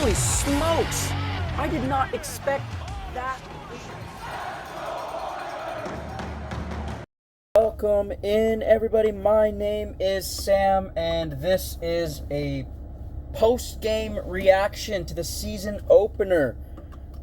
Holy smokes! I did not expect that. Welcome in, everybody. My name is Sam, and this is a post-game reaction to the season opener.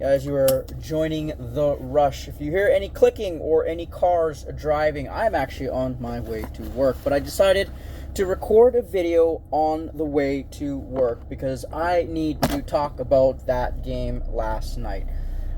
As you are joining the rush, if you hear any clicking or any cars driving, I'm actually on my way to work, but I decided to record a video on the way to work because I need to talk about that game last night.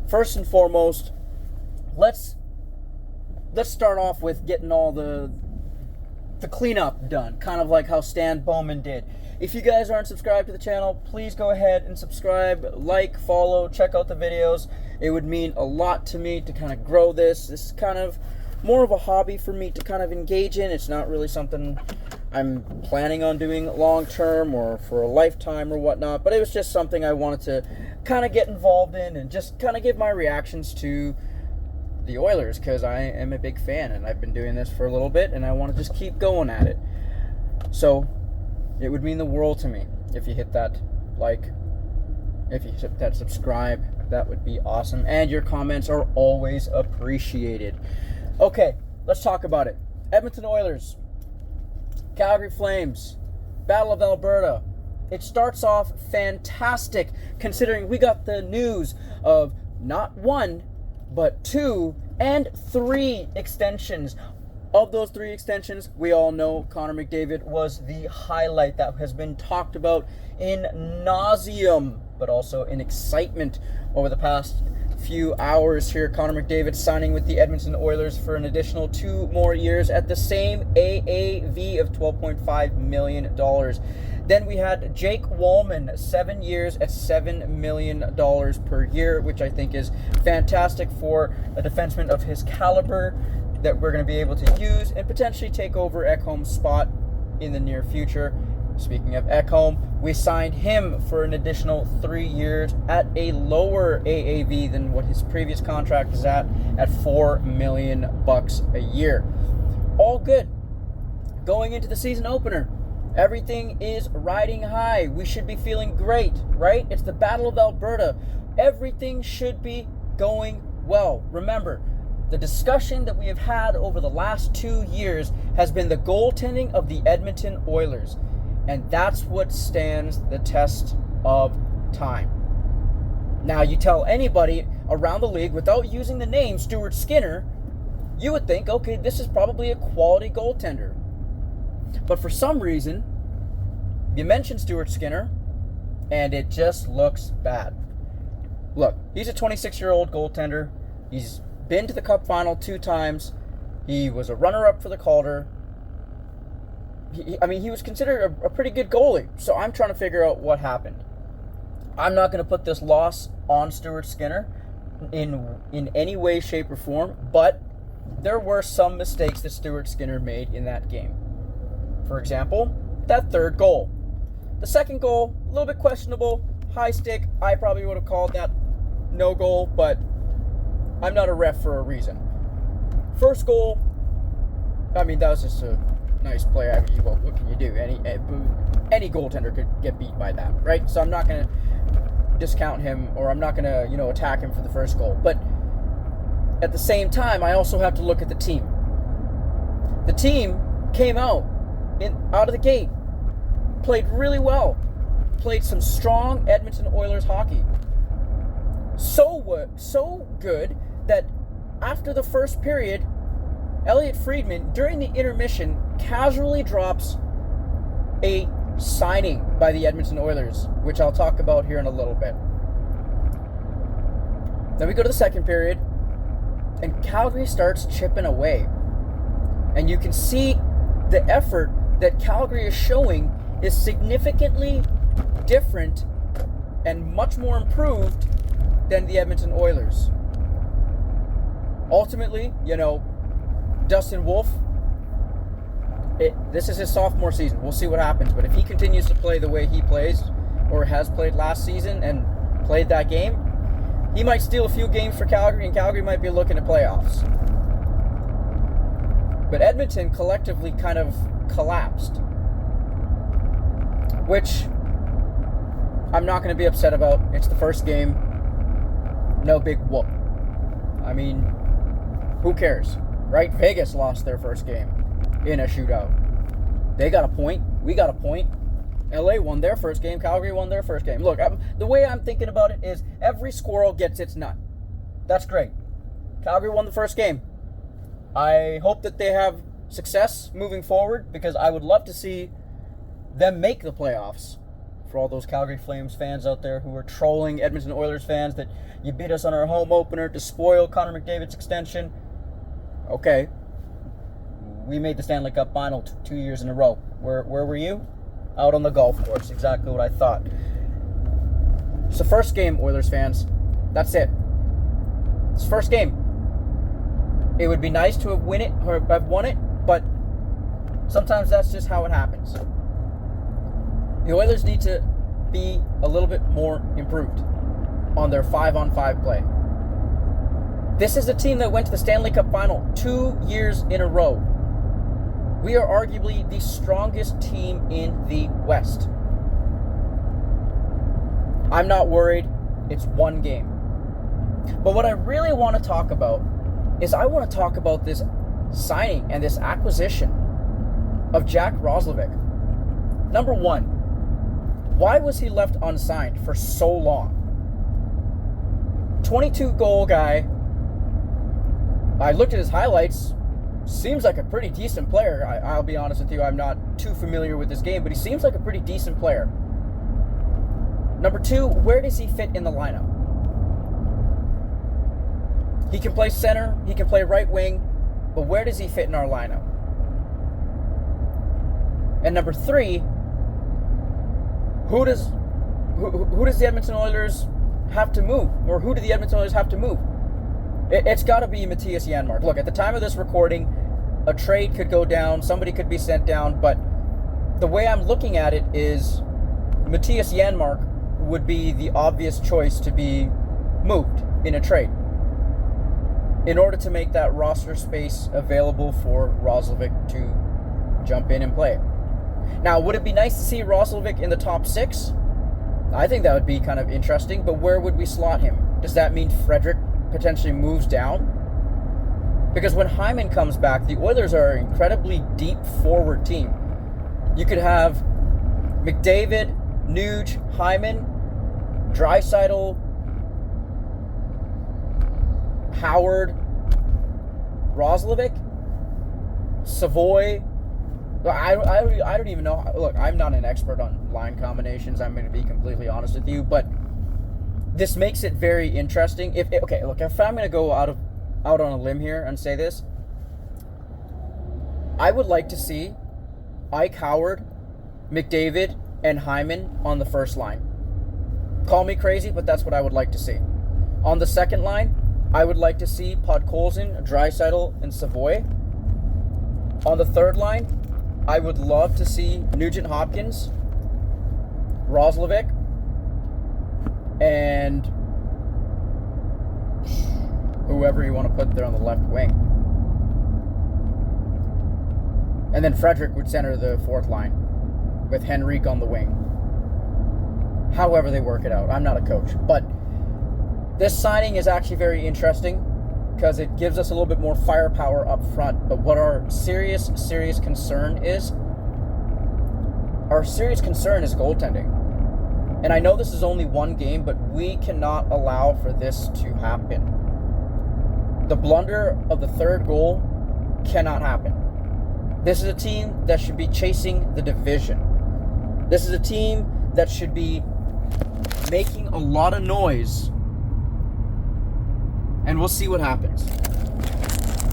First and foremost, let's start off with getting all the cleanup done, kind of like how Stan Bowman did. If you guys aren't subscribed to the channel, please go ahead and subscribe, like, follow, check out the videos. It would mean a lot to me to kind of grow this. This is kind of more of a hobby for me to kind of engage in. It's not really something I'm planning on doing long term or for a lifetime or whatnot, but it was just something I wanted to kind of get involved in and just kind of give my reactions to the Oilers, because I am a big fan and I've been doing this for a little bit and I want to just keep going at it. So it would mean the world to me if you hit that like, if you hit that subscribe. That would be awesome, and your comments are always appreciated. Okay, let's talk about it. Edmonton Oilers, Calgary Flames, Battle of Alberta. It starts off fantastic considering we got the news of not one, but 2 and 3 extensions. Of those 3 extensions, we all know Connor McDavid was the highlight that has been talked about in nauseum, but also in excitement over the past few hours here. Connor McDavid signing with the Edmonton Oilers for an additional 2 more years at the same AAV of $12.5 million. Then we had Jake Wallman, 7 years at $7 million per year, which I think is fantastic for a defenseman of his caliber that we're going to be able to use and potentially take over Ekholm's spot in the near future. Speaking of Ekholm, we signed him for an additional 3 years at a lower AAV than what his previous contract is at $4 million a year. All good. Going into the season opener, everything is riding high. We should be feeling great, right? It's the Battle of Alberta. Everything should be going well. Remember, the discussion that we have had over the last 2 years has been the goaltending of the Edmonton Oilers. And that's what stands the test of time. Now, you tell anybody around the league without using the name Stuart Skinner, you would think, okay, this is probably a quality goaltender. But for some reason, you mention Stuart Skinner, and it just looks bad. Look, he's a 26-year-old goaltender. He's been to the Cup final 2 times. He was a runner-up for the Calder. He was considered a pretty good goalie. So I'm trying to figure out what happened. I'm not going to put this loss on Stuart Skinner in any way, shape, or form, but there were some mistakes that Stuart Skinner made in that game. For example, that 3rd goal. The 2nd goal, a little bit questionable, high stick. I probably would have called that no goal, but I'm not a ref for a reason. 1st goal, that was just a nice play. What can you do? Any goaltender could get beat by that, right? So I'm not going to discount him, or I'm not going to, attack him for the 1st goal. But at the same time, I also have to look at the team. The team came out of the gate, played really well, played some strong Edmonton Oilers hockey. So good that after the 1st period, Elliot Friedman, during the intermission, casually drops a signing by the Edmonton Oilers, which I'll talk about here in a little bit. Then we go to the 2nd period, and Calgary starts chipping away. And you can see the effort that Calgary is showing is significantly different and much more improved than the Edmonton Oilers. Ultimately, Dustin Wolf, this is his sophomore season. We'll see what happens. But if he continues to play the way he plays, or has played last season and played that game, he might steal a few games for Calgary, and Calgary might be looking at playoffs. But Edmonton collectively kind of collapsed, which I'm not going to be upset about. It's the first game. No big whoop. I mean, who cares, right? Vegas lost their first game in a shootout. They got a point. We got a point. LA won their first game. Calgary won their first game. Look, the way I'm thinking about it is every squirrel gets its nut. That's great. Calgary won the first game. I hope that they have success moving forward because I would love to see them make the playoffs. For all those Calgary Flames fans out there who are trolling Edmonton Oilers fans that you beat us on our home opener to spoil Connor McDavid's extension. Okay. We made the Stanley Cup final 2 years in a row. Where were you? Out on the golf course. Exactly what I thought. It's the first game, Oilers fans. That's it. It's the first game. It would be nice to have won it, but sometimes that's just how it happens. The Oilers need to be a little bit more improved on their 5-on-5 play. This is a team that went to the Stanley Cup final 2 years in a row. We are arguably the strongest team in the West. I'm not worried. It's one game. But what I really want to talk about is I want to talk about this signing and this acquisition of Jack Roslovic. Number one, why was he left unsigned for so long? 22-goal guy. I looked at his highlights. Seems like a pretty decent player. I'll be honest with you. I'm not too familiar with this game, but he seems like a pretty decent player. Number two, where does he fit in the lineup? He can play center. He can play right wing. But where does he fit in our lineup? And number three, who does the Edmonton Oilers have to move? Or who do the Edmonton Oilers have to move? It's got to be Mattias Janmark. Look, at the time of this recording, a trade could go down. Somebody could be sent down. But the way I'm looking at it is Mattias Janmark would be the obvious choice to be moved in a trade in order to make that roster space available for Roslovic to jump in and play. Now, would it be nice to see Roslovic in the top 6? I think that would be kind of interesting, but where would we slot him? Does that mean Frederic potentially moves down? Because when Hyman comes back, the Oilers are an incredibly deep forward team. You could have McDavid, Nuge, Hyman, Draisaitl, Howard, Roslovic, Savoy. I don't even know. Look, I'm not an expert on line combinations. I'm going to be completely honest with you, but this makes it very interesting. If I'm going to go out on a limb here and say this, I would like to see Ike Howard, McDavid, and Hyman on the first line. Call me crazy, but that's what I would like to see. On the second line, I would like to see Podkolzin, Draisaitl, and Savoy. On the third line, I would love to see Nugent Hopkins, Roslovic, and whoever you want to put there on the left wing. And then Frederic would center the fourth line with Henrique on the wing. However they work it out. I'm not a coach. But this signing is actually very interesting because it gives us a little bit more firepower up front. But what our serious concern is goaltending. And I know this is only one game, but we cannot allow for this to happen. The blunder of the third goal cannot happen. This is a team that should be chasing the division. This is a team that should be making a lot of noise. And we'll see what happens.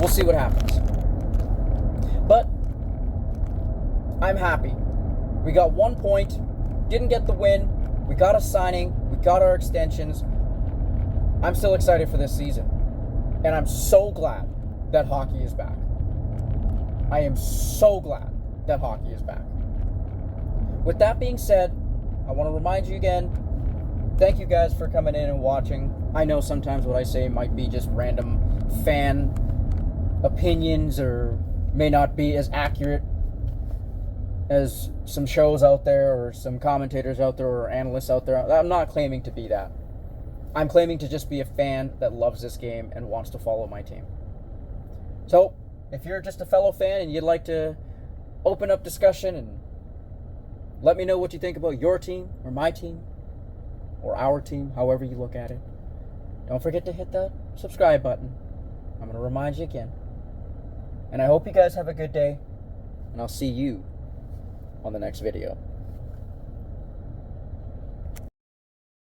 We'll see what happens. But I'm happy. We got 1 point. Didn't get the win. We got a signing. We got our extensions. I'm still excited for this season. And I'm so glad that hockey is back. I am so glad that hockey is back. With that being said, I want to remind you again, thank you guys for coming in and watching. I know sometimes what I say might be just random fan opinions or may not be as accurate as some shows out there or some commentators out there or analysts out there. I'm not claiming to be that. I'm claiming to just be a fan that loves this game and wants to follow my team. So, if you're just a fellow fan and you'd like to open up discussion and let me know what you think about your team or my team or our team, however you look at it, don't forget to hit that subscribe button. I'm going to remind you again. And I hope you guys have a good day, and I'll see you on the next video.